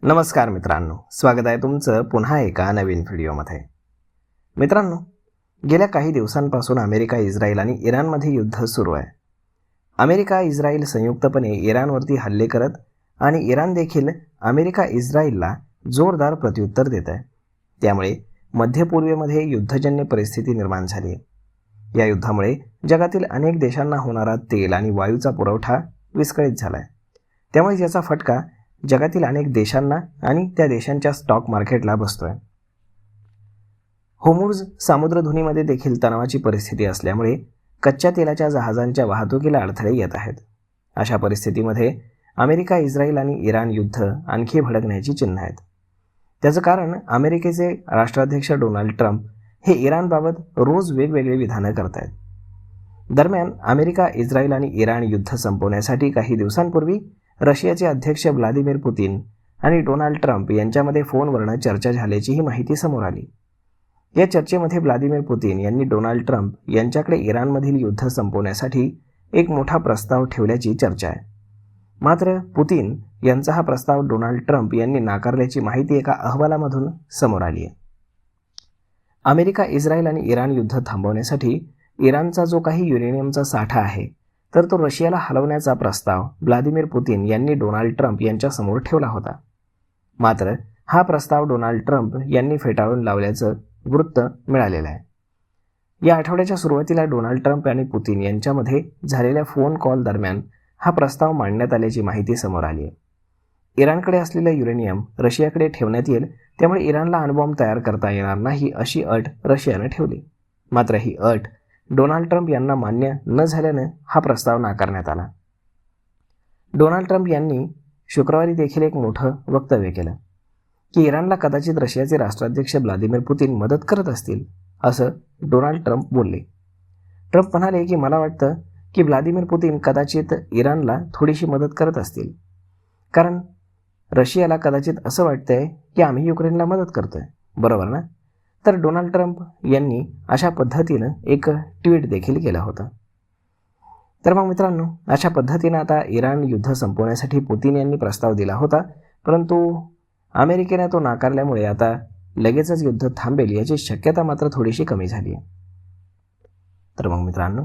नमस्कार मित्रांनो, स्वागत आहे तुमचं पुन्हा एका नवीन व्हिडिओमध्ये. मित्रांनो, गेल्या काही दिवसांपासून अमेरिका, इस्रायल आणि इराणमध्ये युद्ध सुरू आहे. अमेरिका, इस्रायल संयुक्तपणे इराणवरती हल्ले करत आणि इराण देखील अमेरिका, इस्रायलला जोरदार प्रत्युत्तर देत आहे. त्यामुळे मध्य पूर्वेमध्ये युद्धजन्य परिस्थिती निर्माण झाली आहे. या युद्धामुळे जगातील अनेक देशांना होणारा तेल आणि वायूचा पुरवठा विस्कळीत झाला आहे. त्यामुळे याचा फटका जगातील अनेक देशांना आणि त्या देशांच्या स्टॉक मार्केटला बसतोय. होर्मुझ सामुद्रधुनीमध्ये देखील तणावाची परिस्थिती असल्यामुळे कच्च्या तेलाच्या जहाजांच्या वाहतुकीला अडथळे येत आहेत. अशा परिस्थितीमध्ये अमेरिका, इस्रायल आणि इराण युद्ध आणखी भडकण्याची चिन्ह आहेत. त्याचं कारण अमेरिकेचे राष्ट्राध्यक्ष डोनाल्ड ट्रम्प हे इराणबाबत रोज वेगवेगळे विधानं करत आहेत. दरम्यान अमेरिका, इस्रायल आणि इराण युद्ध संपवण्यासाठी काही दिवसांपूर्वी रशियाचे अध्यक्ष व्लादिमीर पुतीन आणि डोनाल्ड ट्रम्प यांच्यामध्ये फोनवरून चर्चा झाल्याचीही माहिती समोर आली. या चर्चेमध्ये व्लादिमीर पुतीन यांनी डोनाल्ड ट्रम्प यांच्याकडे इराणमधील युद्ध संपवण्यासाठी एक मोठा प्रस्ताव ठेवल्याची चर्चा आहे. मात्र पुतीन यांचा हा प्रस्ताव डोनाल्ड ट्रम्प यांनी नाकारल्याची माहिती एका अहवालामधून समोर आली आहे. अमेरिका, इस्रायल आणि इराण युद्ध थांबवण्यासाठी इराणचा जो काही युरेनियमचा साठा आहे तर तो रशियाला हलवण्याचा प्रस्ताव व्लादिमीर पुतीन यांनी डोनाल्ड ट्रम्प यांच्यासमोर ठेवला होता. मात्र हा प्रस्ताव डोनाल्ड ट्रम्प यांनी फेटाळून लावल्याचं वृत्त मिळालेलं आहे. या आठवड्याच्या सुरुवातीला डोनाल्ड ट्रम्प आणि पुतीन यांच्यामध्ये झालेल्या फोन कॉल दरम्यान हा प्रस्ताव मांडण्यात आल्याची माहिती समोर आली आहे. इराणकडे असलेलं युरेनियम रशियाकडे ठेवण्यात येईल, त्यामुळे इराणला अणुबॉम्ब तयार करता येणार नाही अशी अट रशियानं ठेवली. मात्र ही अट डोनाल्ड ट्रम्प यांना मान्य न झाल्यानं हा प्रस्ताव नाकारण्यात आला. डोनाल्ड ट्रम्प यांनी शुक्रवारी देखील एक मोठं वक्तव्य केलं की इराणला कदाचित रशियाचे राष्ट्राध्यक्ष व्लादिमीर पुतीन मदत करत असतील, असं डोनाल्ड ट्रम्प बोलले. ट्रम्प म्हणाले की मला वाटतं की व्लादिमीर पुतीन कदाचित इराणला थोडीशी मदत करत असतील, कारण रशियाला कदाचित असं वाटतंय की आम्ही युक्रेनला मदत करतोय, बरोबर ना? तर डोनाल्ड ट्रम्प यांनी अशा पद्धतीनं एक ट्विट देखील केलं होतं. तर मग मित्रांनो, अशा पद्धतीनं आता इराण युद्ध संपवण्यासाठी पुतीन यांनी प्रस्ताव दिला होता, परंतु अमेरिकेने तो नाकारल्यामुळे आता लगेचच युद्ध थांबेल याची शक्यता मात्र थोडीशी कमी झाली आहे. तर मग मित्रांनो,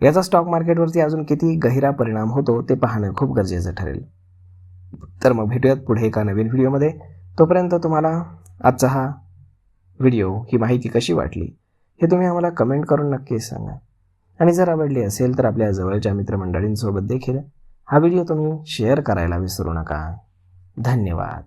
याचा स्टॉक मार्केटवरती अजून किती गहिरा परिणाम होतो ते पाहणं खूप गरजेचं ठरेल. तर मग भेटूयात पुढे एका नवीन व्हिडिओमध्ये. तोपर्यंत तुम्हाला आजचा हा व्हिडिओ, ही माहिती कशी वाटली हे तुम्ही आम्हाला कमेंट करून नक्कीच सांगा. आणि जर आवडली असेल तर आपल्या जवळच्या मित्रमंडळींसोबत देखील हा व्हिडिओ तुम्ही शेअर करायला विसरू नका. धन्यवाद.